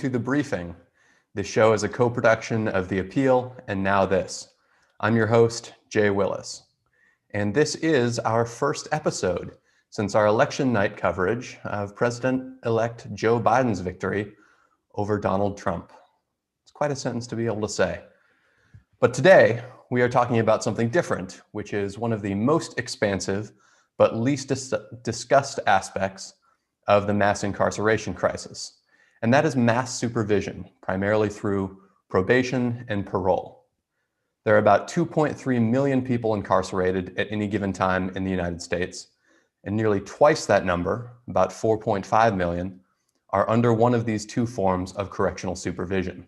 to The Briefing. This show is a co-production of The Appeal and Now This. I'm your host, Jay Willis. And this is our first episode since our election night coverage of President-elect Joe Biden's victory over Donald Trump. It's quite a sentence to be able to say. But today, we are talking about something different, which is one of the most expansive but least discussed aspects of the mass incarceration crisis. And that is mass supervision, primarily through probation and parole. There are about 2.3 million people incarcerated at any given time in the United States, and nearly twice that number, about 4.5 million, are under one of these two forms of correctional supervision.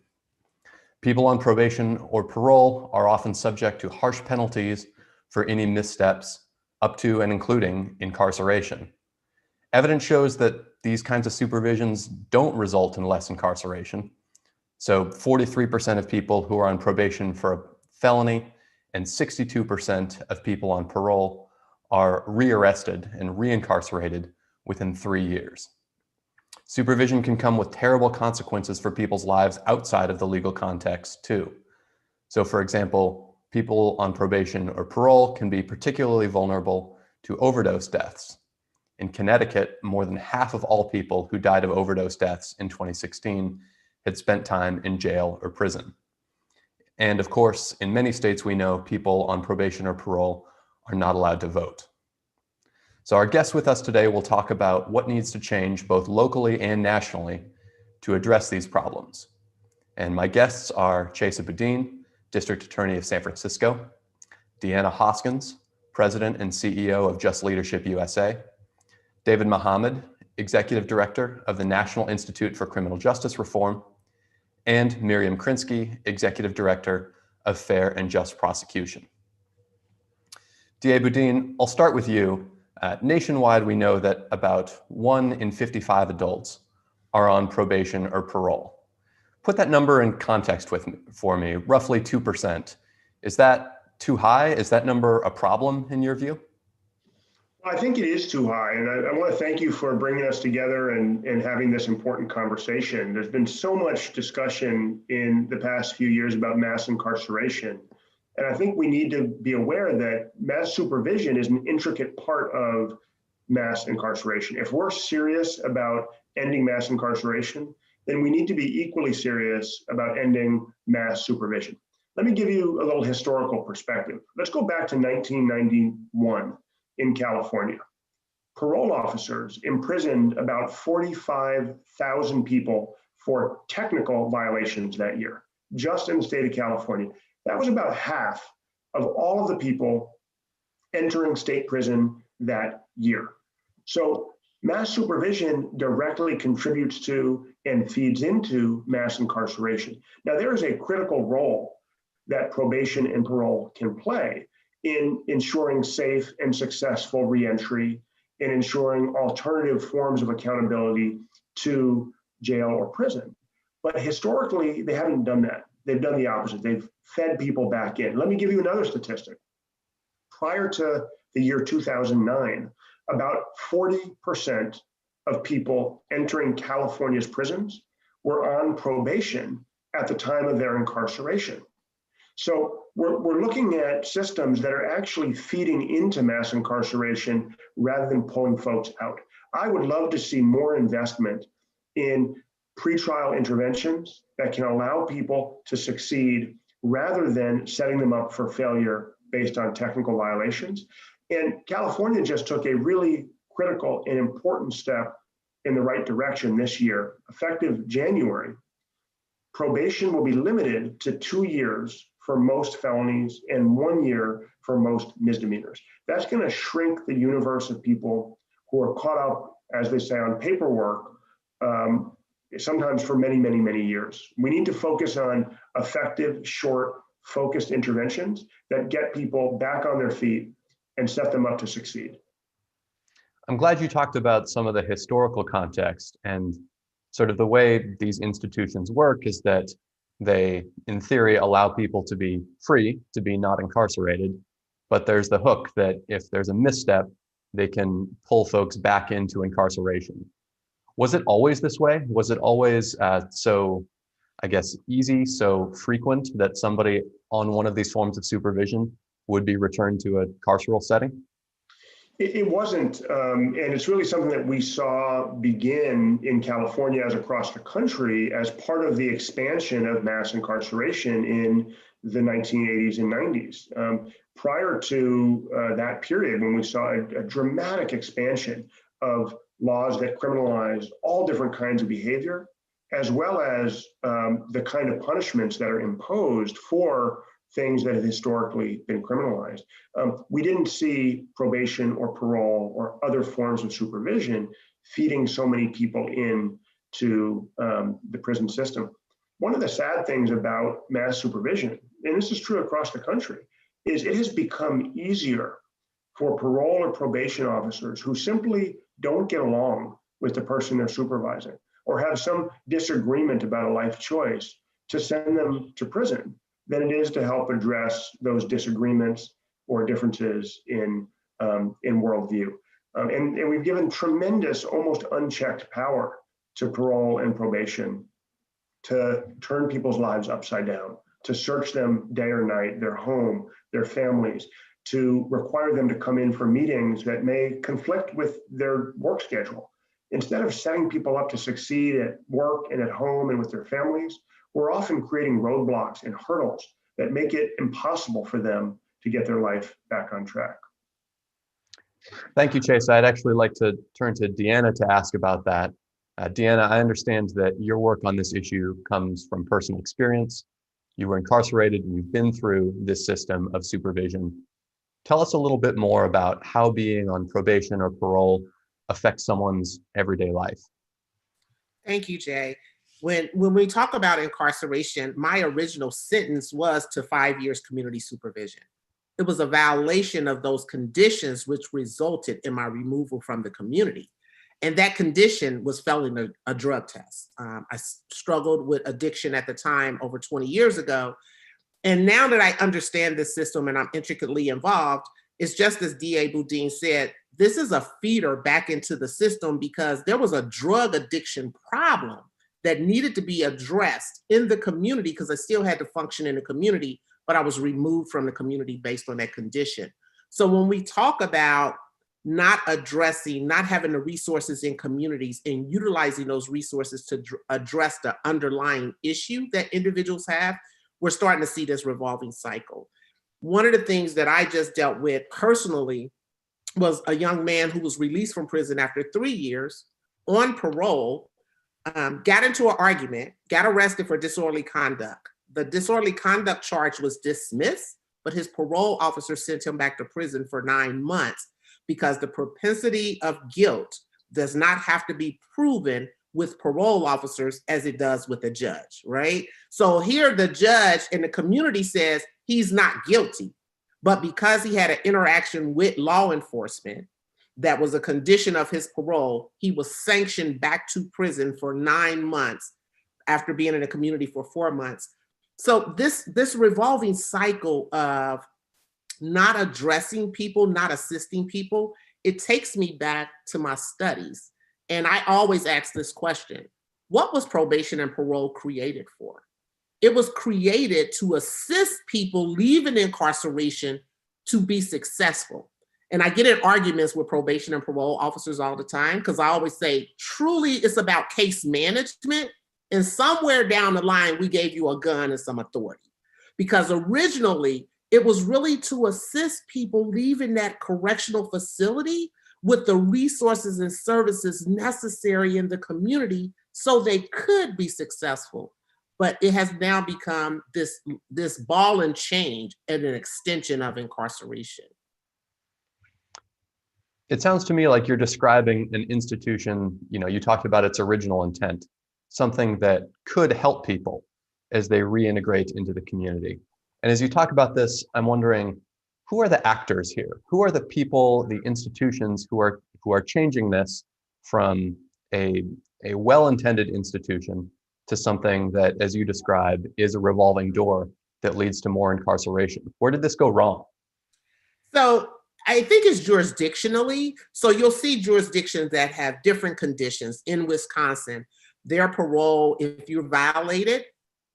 People on probation or parole are often subject to harsh penalties for any missteps, up to and including incarceration. Evidence shows that these kinds of supervisions don't result in less incarceration. So 43% of people who are on probation for a felony and 62% of people on parole are rearrested and reincarcerated within 3 years. Supervision can come with terrible consequences for people's lives outside of the legal context too. So for example, people on probation or parole can be particularly vulnerable to overdose deaths. In Connecticut, more than half of all people who died of overdose deaths in 2016 had spent time in jail or prison. And of course, in many states we know people on probation or parole are not allowed to vote. So our guest with us today will talk about what needs to change both locally and nationally to address these problems. And my guests are Chesa Boudin, District Attorney of San Francisco, Deanna Hoskins, President and CEO of Just Leadership USA, David Mohammed, Executive Director of the National Institute for Criminal Justice Reform, and Miriam Krinsky, Executive Director of Fair and Just Prosecution. D.A. Boudin, I'll start with you. Nationwide, we know that about 1 in 55 adults are on probation or parole. Put that number in context for me, roughly 2%. Is that too high? Is that number a problem in your view? I think it is too high, and I want to thank you for bringing us together and having this important conversation. There's been so much discussion in the past few years about mass incarceration, and I think we need to be aware that mass supervision is an intricate part of mass incarceration. If we're serious about ending mass incarceration, then we need to be equally serious about ending mass supervision. Let me give you a little historical perspective. Let's go back to 1991. In California. Parole officers imprisoned about 45,000 people for technical violations that year, just in the state of California. That was about half of all of the people entering state prison that year. So mass supervision directly contributes to and feeds into mass incarceration. Now, there is a critical role that probation and parole can play in ensuring safe and successful reentry, in ensuring alternative forms of accountability to jail or prison. But historically, they haven't done that. They've done the opposite. They've fed people back in. Let me give you another statistic. Prior to the year 2009, about 40% of people entering California's prisons were on probation at the time of their incarceration. So we're looking at systems that are actually feeding into mass incarceration rather than pulling folks out. I would love to see more investment in pretrial interventions that can allow people to succeed rather than setting them up for failure based on technical violations. And California just took a really critical and important step in the right direction this year. Effective January, probation will be limited to 2 years for most felonies and 1 year for most misdemeanors. That's going to shrink the universe of people who are caught up, as they say, on paperwork, sometimes for many, many, many years. We need to focus on effective, short, focused interventions that get people back on their feet and set them up to succeed. I'm glad you talked about some of the historical context, and sort of the way these institutions work is that they, in theory, allow people to be free, to be not incarcerated, but there's the hook that if there's a misstep, they can pull folks back into incarceration. Was it always this way? Was it always so, I guess, easy, so frequent that somebody on one of these forms of supervision would be returned to a carceral setting? It wasn't, and it's really something that we saw begin in California as across the country as part of the expansion of mass incarceration in the 1980s and 90s. Prior to that period, when we saw a dramatic expansion of laws that criminalized all different kinds of behavior, as well as the kind of punishments that are imposed for things that have historically been criminalized. We didn't see probation or parole or other forms of supervision feeding so many people into the prison system. One of the sad things about mass supervision, and this is true across the country, is it has become easier for parole or probation officers who simply don't get along with the person they're supervising or have some disagreement about a life choice to send them to prison than it is to help address those disagreements or differences in worldview. And we've given tremendous, almost unchecked power to parole and probation to turn people's lives upside down, to search them day or night, their home, their families, to require them to come in for meetings that may conflict with their work schedule. Instead of setting people up to succeed at work and at home and with their families, we're often creating roadblocks and hurdles that make it impossible for them to get their life back on track. Thank you, Chase. I'd actually like to turn to Deanna to ask about that. Deanna, I understand that your work on this issue comes from personal experience. You were incarcerated and you've been through this system of supervision. Tell us a little bit more about how being on probation or parole affects someone's everyday life. Thank you, Jay. When we talk about incarceration, my original sentence was to 5 years community supervision. It was a violation of those conditions which resulted in my removal from the community. And that condition was failing a drug test. I struggled with addiction at the time over 20 years ago. And now that I understand the system and I'm intricately involved, it's just as D.A. Boudin said, this is a feeder back into the system because there was a drug addiction problem that needed to be addressed in the community because I still had to function in the community, but I was removed from the community based on that condition. So when we talk about not addressing, not having the resources in communities and utilizing those resources to address the underlying issue that individuals have, we're starting to see this revolving cycle. One of the things that I just dealt with personally was a young man who was released from prison after 3 years on parole, got into an argument, got arrested for disorderly conduct. The disorderly conduct charge was dismissed, but his parole officer sent him back to prison for 9 months because the propensity of guilt does not have to be proven with parole officers as it does with a judge, right? So here the judge in the community says he's not guilty, but because he had an interaction with law enforcement, that was a condition of his parole, he was sanctioned back to prison for 9 months after being in the community for 4 months. So this revolving cycle of not addressing people, not assisting people, it takes me back to my studies. And I always ask this question: what was probation and parole created for? It was created to assist people leaving incarceration to be successful. And I get in arguments with probation and parole officers all the time because I always say, truly, it's about case management. And somewhere down the line, we gave you a gun and some authority. Because originally, it was really to assist people leaving that correctional facility with the resources and services necessary in the community so they could be successful. But it has now become this ball and chain and an extension of incarceration. It sounds to me like you're describing an institution, you talked about its original intent, something that could help people as they reintegrate into the community. And as you talk about this, I'm wondering, who are the actors here? Who are the people, the institutions who are changing this from a well-intended institution to something that, as you described, is a revolving door that leads to more incarceration? Where did this go wrong? So I think it's jurisdictionally. So you'll see jurisdictions that have different conditions. In Wisconsin, their parole, if you violate it,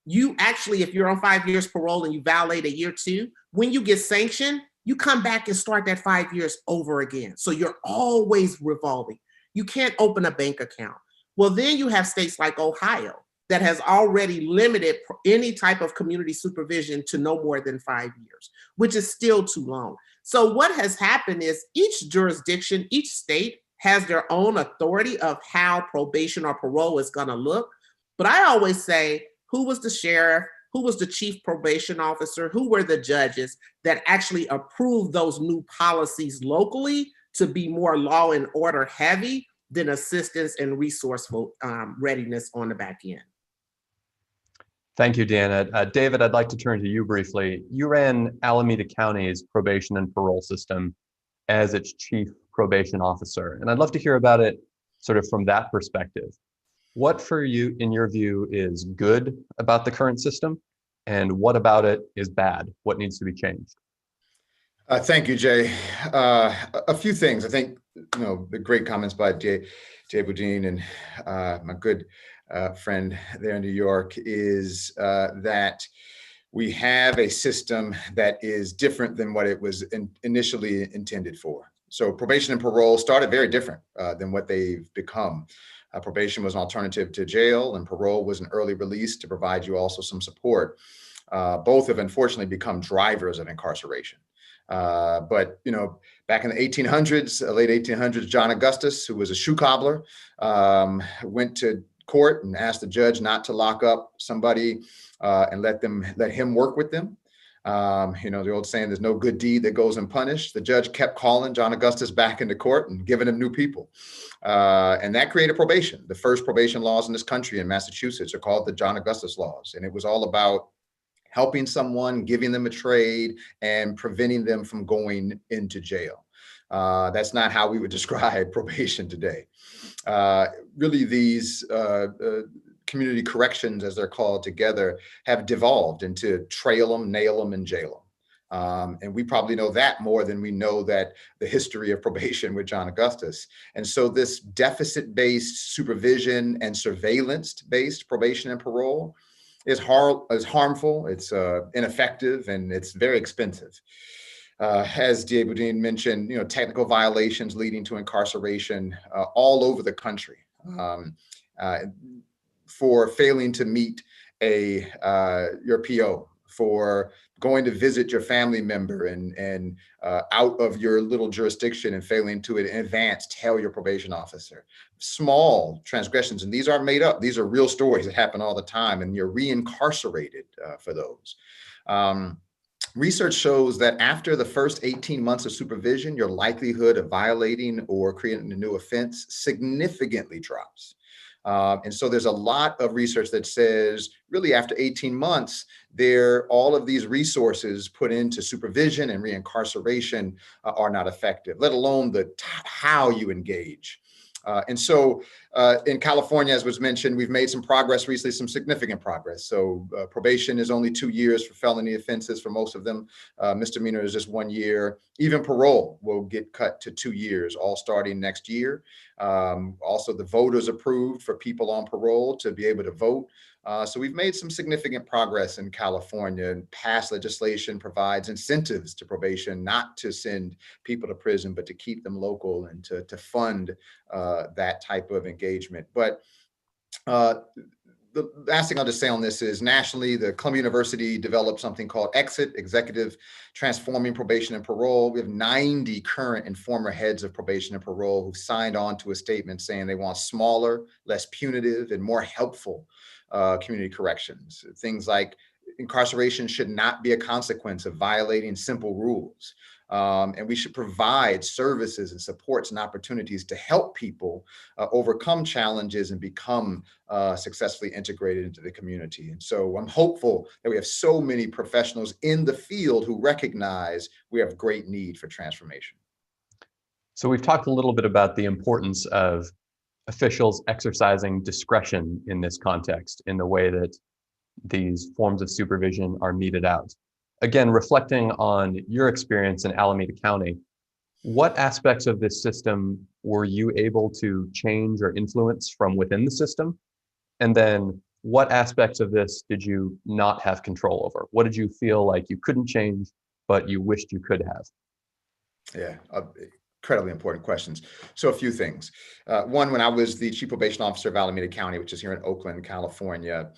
you actually, if you're on 5 years parole and you violate a year 2, when you get sanctioned, you come back and start that 5 years over again. So you're always revolving. You can't open a bank account. Well, then you have states like Ohio that has already limited any type of community supervision to no more than 5 years, which is still too long. So what has happened is each jurisdiction, each state has their own authority of how probation or parole is going to look. But I always say, who was the sheriff? Who was the chief probation officer? Who were the judges that actually approved those new policies locally to be more law and order heavy than assistance and resourceful readiness on the back end? Thank you, Deanna. David, I'd like to turn to you briefly. You ran Alameda County's probation and parole system as its chief probation officer, and I'd love to hear about it sort of from that perspective. What for you, in your view, is good about the current system, and what about it is bad? What needs to be changed? Thank you, Jay. A few things. I think, the great comments by Jay Boudin and my good friend there in New York is that we have a system that is different than what it was initially intended for. So probation and parole started very different than what they've become. Probation was an alternative to jail, and parole was an early release to provide you also some support. Both have unfortunately become drivers of incarceration. But back in the 1800s, late 1800s, John Augustus, who was a shoe cobbler, went to court and asked the judge not to lock up somebody and let him work with them. The old saying, there's no good deed that goes unpunished. The judge kept calling John Augustus back into court and giving him new people. And that created probation. The first probation laws in this country in Massachusetts are called the John Augustus laws. And it was all about helping someone, giving them a trade, and preventing them from going into jail. That's not how we would describe probation today. Really, these community corrections, as they're called together, have devolved into trail them, nail them, and jail them. And we probably know that more than we know that the history of probation with John Augustus. And so this deficit-based supervision and surveillance-based probation and parole is harmful, it's ineffective, and it's very expensive. As D.A. Boudin mentioned, technical violations leading to incarceration all over the country for failing to meet your PO, for going to visit your family member and out of your little jurisdiction and failing to in advance tell your probation officer. Small transgressions, and these aren't made up. These are real stories that happen all the time, and you're reincarcerated for those. Research shows that after the first 18 months of supervision, your likelihood of violating or creating a new offense significantly drops. And so there's a lot of research that says really after 18 months, all of these resources put into supervision and reincarceration are not effective, let alone how you engage. And so in California, as was mentioned, we've made some progress recently, some significant progress. So probation is only 2 years for felony offenses for most of them. Misdemeanor is just 1 year. Even parole will get cut to 2 years, all starting next year. Also, the voters approved for people on parole to be able to vote. So we've made some significant progress in California, and past legislation provides incentives to probation not to send people to prison, but to keep them local and to fund that type of engagement. But the last thing I'll just say on this is nationally, the Columbia University developed something called EXIT, Executive Transforming Probation and Parole. We have 90 current and former heads of probation and parole who've signed on to a statement saying they want smaller, less punitive, and more helpful community corrections. Things like incarceration should not be a consequence of violating simple rules. And we should provide services and supports and opportunities to help people overcome challenges and become successfully integrated into the community. And so I'm hopeful that we have so many professionals in the field who recognize we have great need for transformation. So we've talked a little bit about the importance of officials exercising discretion in this context, in the way that these forms of supervision are meted out. Again, reflecting on your experience in Alameda County, What aspects of this system were you able to change or influence from within the system? And then what aspects of this did you not have control over? What did you feel like you couldn't change, but you wished you could have? Yeah, incredibly important questions. So a few things. One, when I was the chief probation officer of Alameda County, which is here in Oakland, California,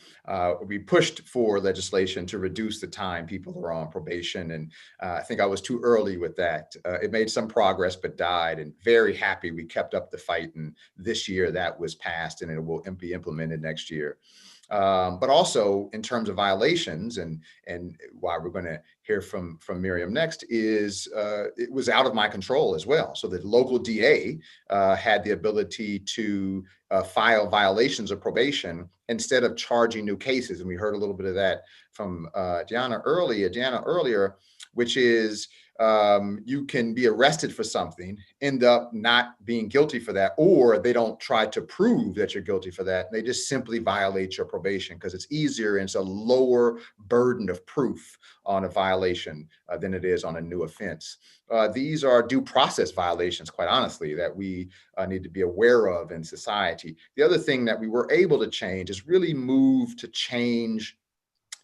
we pushed for legislation to reduce the time people are on probation. And I think I was too early with that. It made some progress, but died, and very happy we kept up the fight. And this year that was passed and it will be implemented next year. But also in terms of violations, and why we're going to hear from Miriam next, is it was out of my control as well. So the local DA had the ability to file violations of probation instead of charging new cases. And we heard a little bit of that from Deanna earlier, which is you can be arrested for something, end up not being guilty for that, or they don't try to prove that you're guilty for that. They just simply violate your probation because it's easier and it's a lower burden of proof on a violation than it is on a new offense. These are due process violations, quite honestly, that we need to be aware of in society. The other thing that we were able to change is really move to change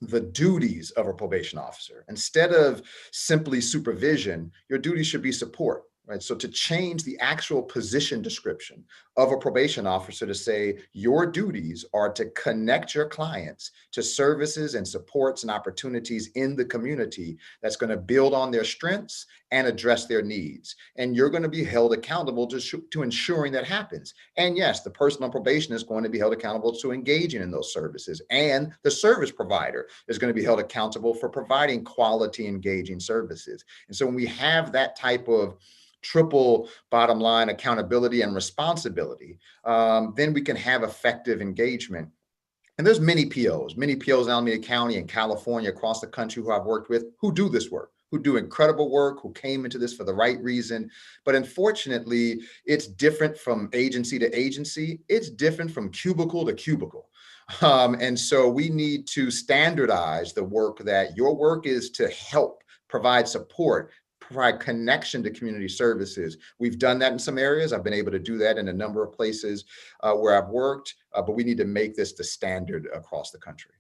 the duties of a probation officer. Instead of simply supervision, your duty should be support, right? So to change the actual position description of a probation officer to say your duties are to connect your clients to services and supports and opportunities in the community that's going to build on their strengths and address their needs. And you're going to be held accountable to ensuring that happens. And yes, the person on probation is going to be held accountable to engaging in those services. And the service provider is going to be held accountable for providing quality, engaging services. And so when we have that type of triple bottom line accountability and responsibility, then we can have effective engagement. And there's many POs in Alameda County and California, across the country, who I've worked with, who do this work, who do incredible work, who came into this for the right reason. But unfortunately, it's different from agency to agency. It's different from cubicle to cubicle. And so we need to standardize the work, that your work is to help provide support, provide connection to community services. We've done that in some areas. I've been able to do that in a number of places where I've worked, but we need to make this the standard across the country.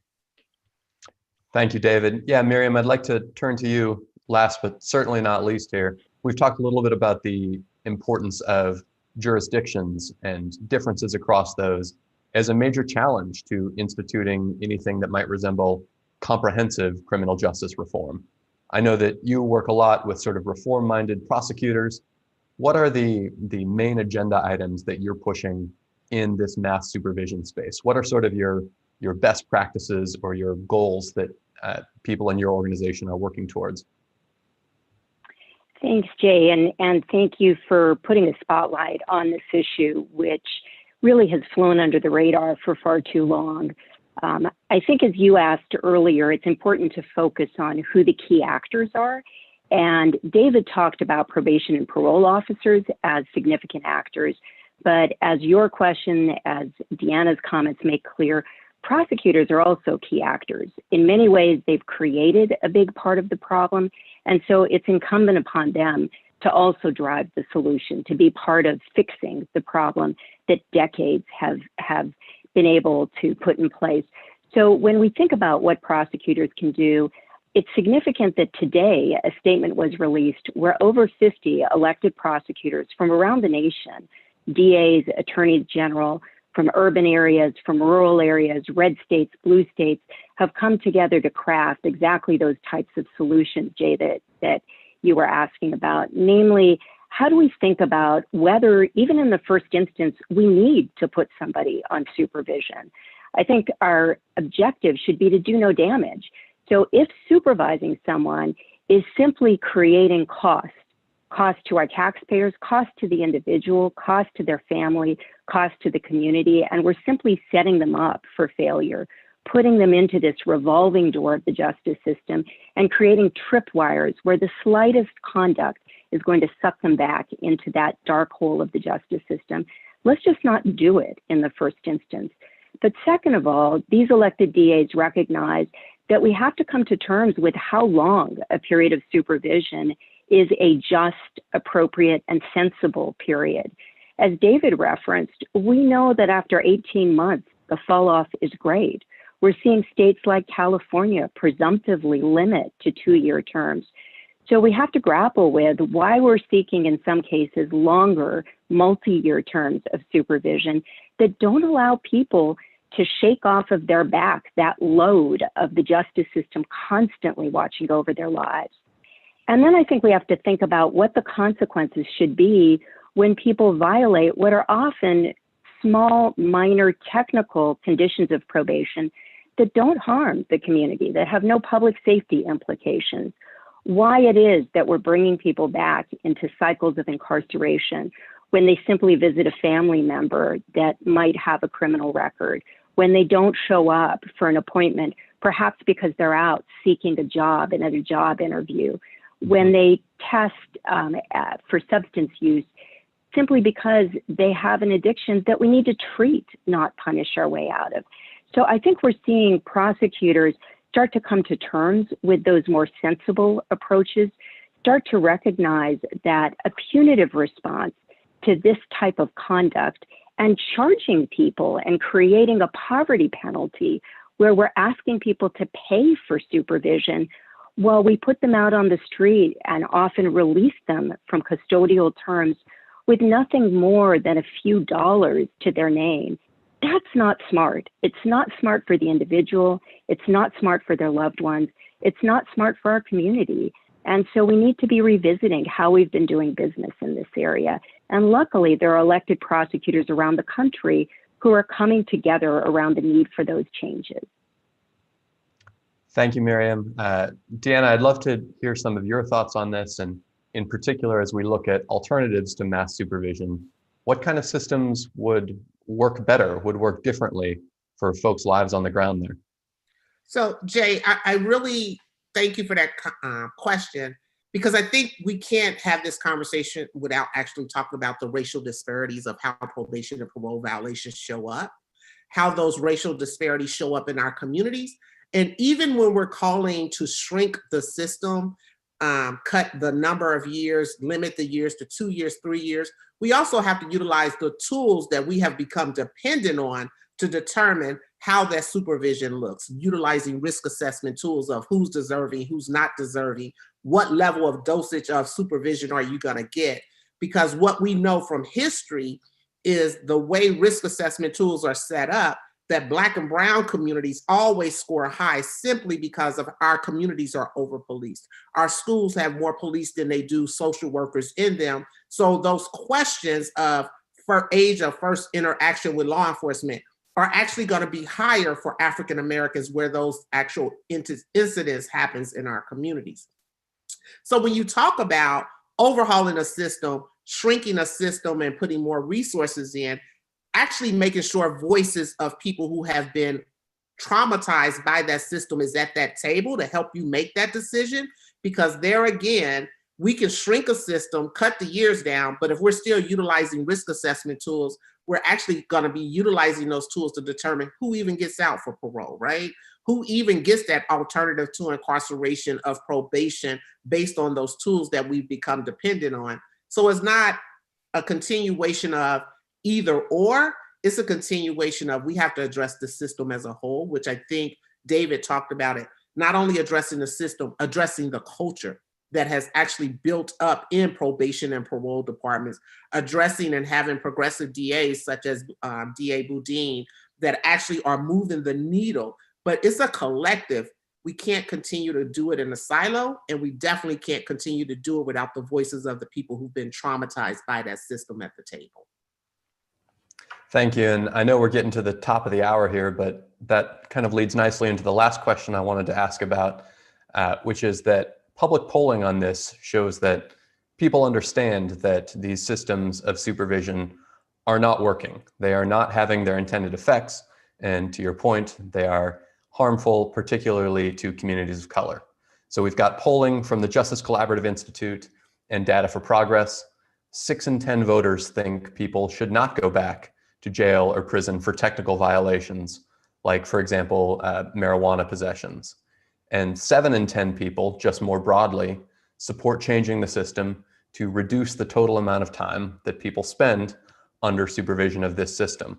Thank you, David. Yeah, Miriam, I'd like to turn to you last, but certainly not least here. We've talked a little bit about the importance of jurisdictions and differences across those as a major challenge to instituting anything that might resemble comprehensive criminal justice reform. I know that you work a lot with sort of reform-minded prosecutors. What are the main agenda items that you're pushing in this mass supervision space? What are sort of your best practices or your goals that people in your organization are working towards? Thanks, Jay, and thank you for putting a spotlight on this issue, which really has flown under the radar for far too long. I think, as you asked earlier, it's important to focus on who the key actors are. And David talked about probation and parole officers as significant actors. But as your question, as Deanna's comments make clear, prosecutors are also key actors. In many ways, they've created a big part of the problem. And so it's incumbent upon them to also drive the solution, to be part of fixing the problem that decades have been able to put in place. So when we think about what prosecutors can do, it's significant that today a statement was released where over 50 elected prosecutors from around the nation, DAs, attorneys general, from urban areas, from rural areas, red states, blue states, have come together to craft exactly those types of solutions, Jay, that you were asking about. Namely, how do we think about whether, even in the first instance, we need to put somebody on supervision? I think our objective should be to do no damage. So if supervising someone is simply creating cost to our taxpayers, cost to the individual, cost to their family, cost to the community, and we're simply setting them up for failure, putting them into this revolving door of the justice system and creating tripwires where the slightest conduct is going to suck them back into that dark hole of the justice system. Let's just not do it in the first instance. But second of all, these elected DAs recognize that we have to come to terms with how long a period of supervision is a just, appropriate, and sensible period. As David referenced, we know that after 18 months, the fall off is great. We're seeing states like California presumptively limit to 2-year terms. So we have to grapple with why we're seeking, in some cases, longer, multi-year terms of supervision that don't allow people to shake off of their back that load of the justice system constantly watching over their lives. And then I think we have to think about what the consequences should be when people violate what are often small, minor, technical conditions of probation that don't harm the community, that have no public safety implications. Why it is that we're bringing people back into cycles of incarceration when they simply visit a family member that might have a criminal record, when they don't show up for an appointment, perhaps because they're out seeking a job in a job interview, when they test for substance use, simply because they have an addiction that we need to treat, not punish our way out of. So I think we're seeing prosecutors start to come to terms with those more sensible approaches, start to recognize that a punitive response to this type of conduct and charging people and creating a poverty penalty where we're asking people to pay for supervision while we put them out on the street and often release them from custodial terms with nothing more than a few dollars to their name. That's not smart. It's not smart for the individual. It's not smart for their loved ones. It's not smart for our community. And so we need to be revisiting how we've been doing business in this area. And luckily, there are elected prosecutors around the country who are coming together around the need for those changes. Thank you, Miriam. Deanna, I'd love to hear some of your thoughts on this, and in particular, as we look at alternatives to mass supervision, what kind of systems would work better, would work differently for folks' lives on the ground there? So, Jay, I really thank you for that question, because I think we can't have this conversation without actually talking about the racial disparities of how probation and parole violations show up, how those racial disparities show up in our communities. And even when we're calling to shrink the system, cut the number of years, limit the years to 2 years, 3 years, we also have to utilize the tools that we have become dependent on to determine how that supervision looks, utilizing risk assessment tools of who's deserving, who's not deserving, what level of dosage of supervision are you gonna get? Because what we know from history is the way risk assessment tools are set up, that Black and brown communities always score high simply because of our communities are over-policed. Our schools have more police than they do social workers in them. So those questions of age of first interaction with law enforcement are actually going to be higher for African Americans where those actual incidents happens in our communities. So when you talk about overhauling a system, shrinking a system and putting more resources in, actually making sure voices of people who have been traumatized by that system is at that table to help you make that decision. Because there again, we can shrink a system, cut the years down, but if we're still utilizing risk assessment tools, we're actually going to be utilizing those tools to determine who even gets out for parole, right? Who even gets that alternative to incarceration of probation based on those tools that we've become dependent on. So it's not a continuation of either or, it's a continuation of we have to address the system as a whole, which I think David talked about it, not only addressing the system, addressing the culture that has actually built up in probation and parole departments, addressing and having progressive DAs such as DA Boudin that actually are moving the needle. But it's a collective. We can't continue to do it in a silo, and we definitely can't continue to do it without the voices of the people who've been traumatized by that system at the table. Thank you. And I know we're getting to the top of the hour here, but that kind of leads nicely into the last question I wanted to ask about, which is that public polling on this shows that people understand that these systems of supervision are not working. They are not having their intended effects. And to your point, they are harmful, particularly to communities of color. So we've got polling from the Justice Collaborative Institute and Data for Progress. 6 in 10 voters think people should not go back to jail or prison for technical violations, like, for example, marijuana possessions. And 7 in 10 people, just more broadly, support changing the system to reduce the total amount of time that people spend under supervision of this system.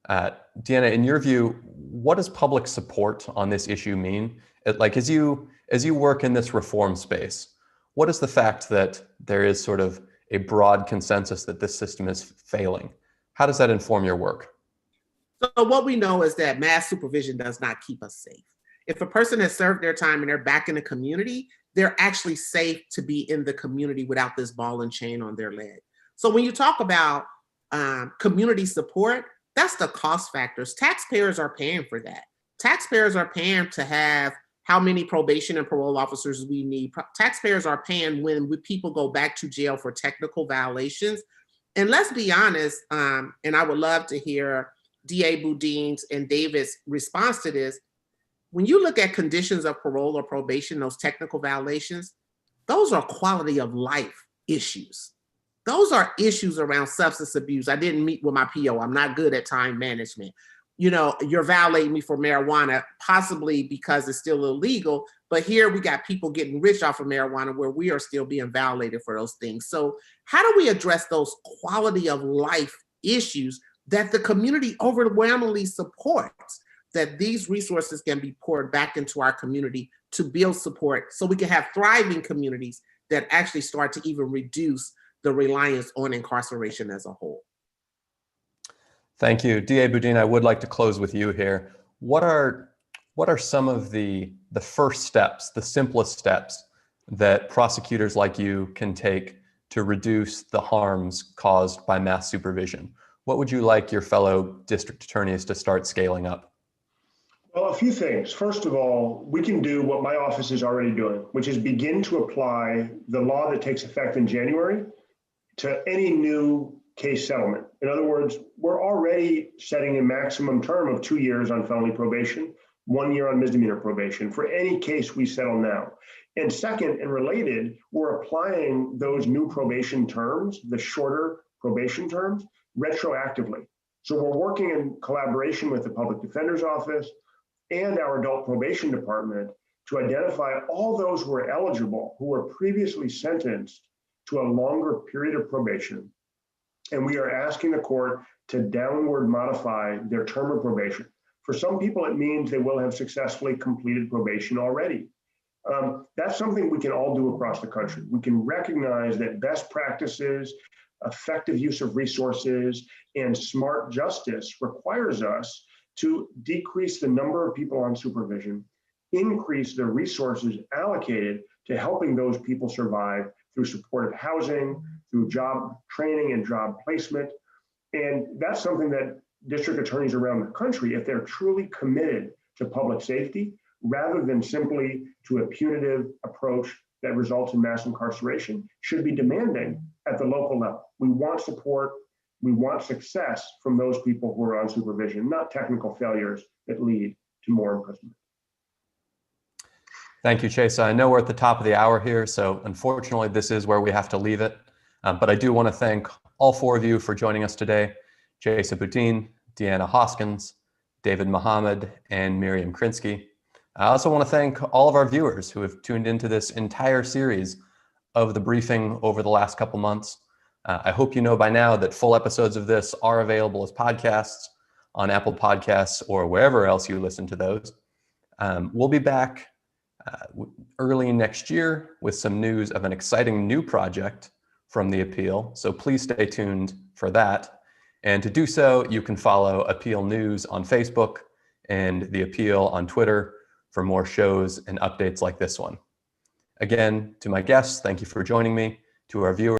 Deanna, in your view, what does public support on this issue mean? Like, as you work in this reform space, what is the fact that there is sort of a broad consensus that this system is failing? How does that inform your work? So what we know is that mass supervision does not keep us safe. If a person has served their time and they're back in the community, they're actually safe to be in the community without this ball and chain on their leg. So when you talk about community support, that's the cost factors. Taxpayers are paying for that. Taxpayers are paying to have how many probation and parole officers we need. Taxpayers are paying when people go back to jail for technical violations. And let's be honest, and I would love to hear DA Boudin's and David's response to this. When you look at conditions of parole or probation, those technical violations, those are quality of life issues. Those are issues around substance abuse. I didn't meet with my PO. I'm not good at time management. You know, you're violating me for marijuana, possibly because it's still illegal. But here we got people getting rich off of marijuana where we are still being violated for those things. So how do we address those quality of life issues that the community overwhelmingly supports, that these resources can be poured back into our community to build support so we can have thriving communities that actually start to even reduce the reliance on incarceration as a whole? Thank you. DA Boudin, I would like to close with you here. What are some of the first steps, the simplest steps that prosecutors like you can take to reduce the harms caused by mass supervision? What would you like your fellow district attorneys to start scaling up? Well, a few things. First of all, we can do what my office is already doing, which is begin to apply the law that takes effect in January to any new case settlement. In other words, we're already setting a maximum term of 2 years on felony probation, 1 year on misdemeanor probation for any case we settle now. And second, and related, we're applying those new probation terms, the shorter probation terms, retroactively. So we're working in collaboration with the Public Defender's Office and our Adult Probation Department to identify all those who are eligible, who were previously sentenced to a longer period of probation. And we are asking the court to downward modify their term of probation. For some people, it means they will have successfully completed probation already. That's something we can all do across the country. We can recognize that best practices, effective use of resources, and smart justice requires us to decrease the number of people on supervision, increase the resources allocated to helping those people survive through supportive housing, through job training and job placement. And that's something that district attorneys around the country, if they're truly committed to public safety, rather than simply to a punitive approach that results in mass incarceration, should be demanding at the local level. We want support, we want success from those people who are on supervision, not technical failures that lead to more imprisonment. Thank you, Chase. I know we're at the top of the hour here, so unfortunately this is where we have to leave it. But I do want to thank all four of you for joining us today: Chase Boudin, Deanna Hoskins, David Muhammad, and Miriam Krinsky. I also want to thank all of our viewers who have tuned into this entire series of the briefing over the last couple months. I hope you know by now that full episodes of this are available as podcasts on Apple Podcasts or wherever else you listen to those. We'll be back early next year with some news of an exciting new project from the appeal, so please stay tuned for that. And to do so, you can follow Appeal News on Facebook and the Appeal on Twitter for more shows and updates like this one. Again, to my guests, thank you for joining me. To our viewers,